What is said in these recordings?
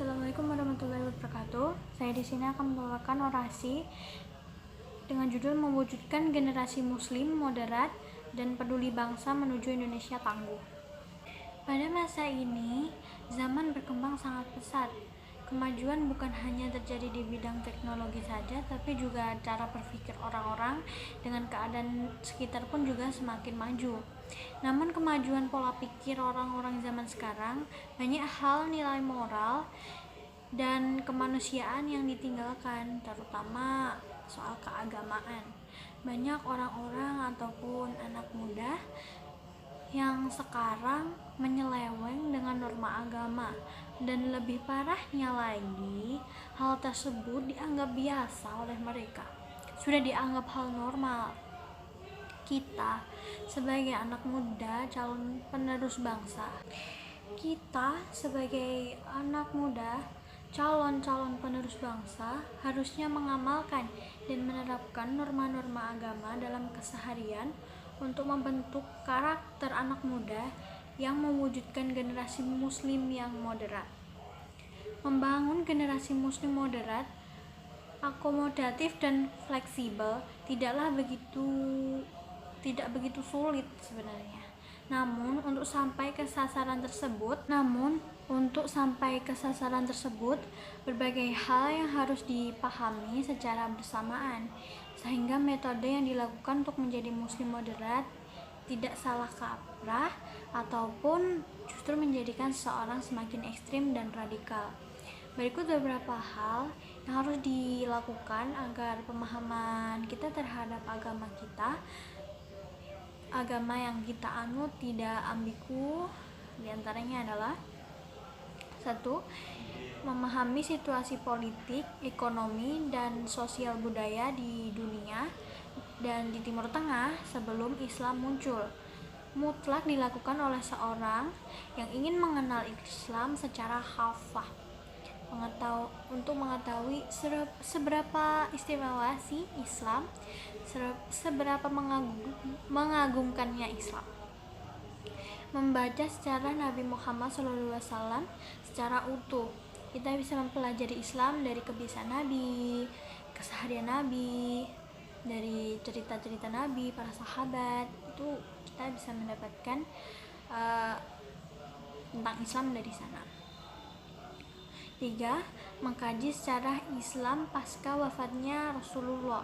Assalamualaikum warahmatullahi wabarakatuh. Saya di sini akan membawakan orasi dengan judul mewujudkan generasi muslim moderat dan peduli bangsa menuju Indonesia tangguh. Pada masa ini, zaman berkembang sangat pesat. Kemajuan bukan hanya terjadi di bidang teknologi saja, tapi juga cara berpikir orang-orang dengan keadaan sekitar pun juga semakin maju. Namun kemajuan pola pikir orang-orang zaman sekarang, banyak hal nilai moral dan kemanusiaan yang ditinggalkan, terutama soal keagamaan. Banyak orang-orang ataupun anak muda yang sekarang menyeleweng dengan norma agama, dan lebih parahnya lagi, hal tersebut dianggap biasa oleh mereka, sudah dianggap hal normal. Kita sebagai anak muda calon penerus bangsa, harusnya mengamalkan dan menerapkan norma-norma agama dalam keseharian untuk membentuk karakter anak muda yang mewujudkan generasi muslim yang moderat. Membangun generasi muslim moderat, akomodatif dan fleksibel tidak begitu sulit sebenarnya. Namun untuk sampai ke sasaran tersebut, berbagai hal yang harus dipahami secara bersamaan, sehingga metode yang dilakukan untuk menjadi muslim moderat tidak salah kaprah ataupun justru menjadikan seseorang semakin ekstrim dan radikal. Berikut beberapa hal yang harus dilakukan agar pemahaman kita terhadap agama yang kita anut tidak ambigu. Di antaranya adalah: 1. Memahami situasi politik, ekonomi, dan sosial budaya di dunia dan di Timur Tengah sebelum Islam muncul. Mutlak dilakukan oleh seorang yang ingin mengenal Islam secara hafah, untuk mengetahui seberapa istimewa sih Islam, seberapa mengagumkannya Islam. Membaca sejarah Nabi Muhammad SAW secara utuh. Kita bisa mempelajari Islam dari kebiasaan Nabi, keseharian Nabi, dari cerita-cerita Nabi, para sahabat. Itu kita bisa mendapatkan tentang Islam dari sana. 3. Mengkaji sejarah Islam pasca wafatnya Rasulullah.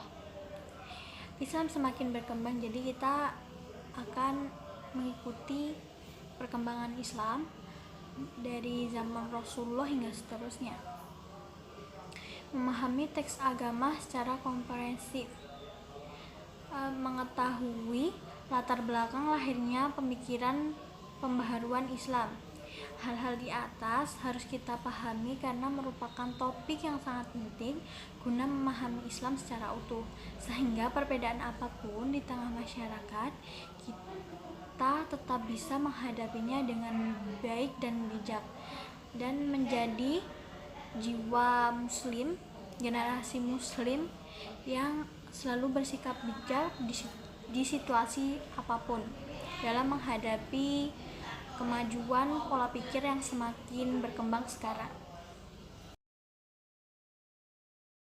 Islam semakin berkembang, jadi kita akan mengikuti perkembangan Islam dari zaman Rasulullah hingga seterusnya. Memahami teks agama secara komprehensif, mengetahui latar belakang lahirnya pemikiran pembaharuan Islam. Hal-hal di atas harus kita pahami karena merupakan topik yang sangat penting guna memahami Islam secara utuh, sehingga perbedaan apapun di tengah masyarakat, kita tetap bisa menghadapinya dengan baik dan bijak, dan menjadi jiwa muslim, generasi muslim yang selalu bersikap bijak di situasi apapun dalam menghadapi kemajuan pola pikir yang semakin berkembang sekarang.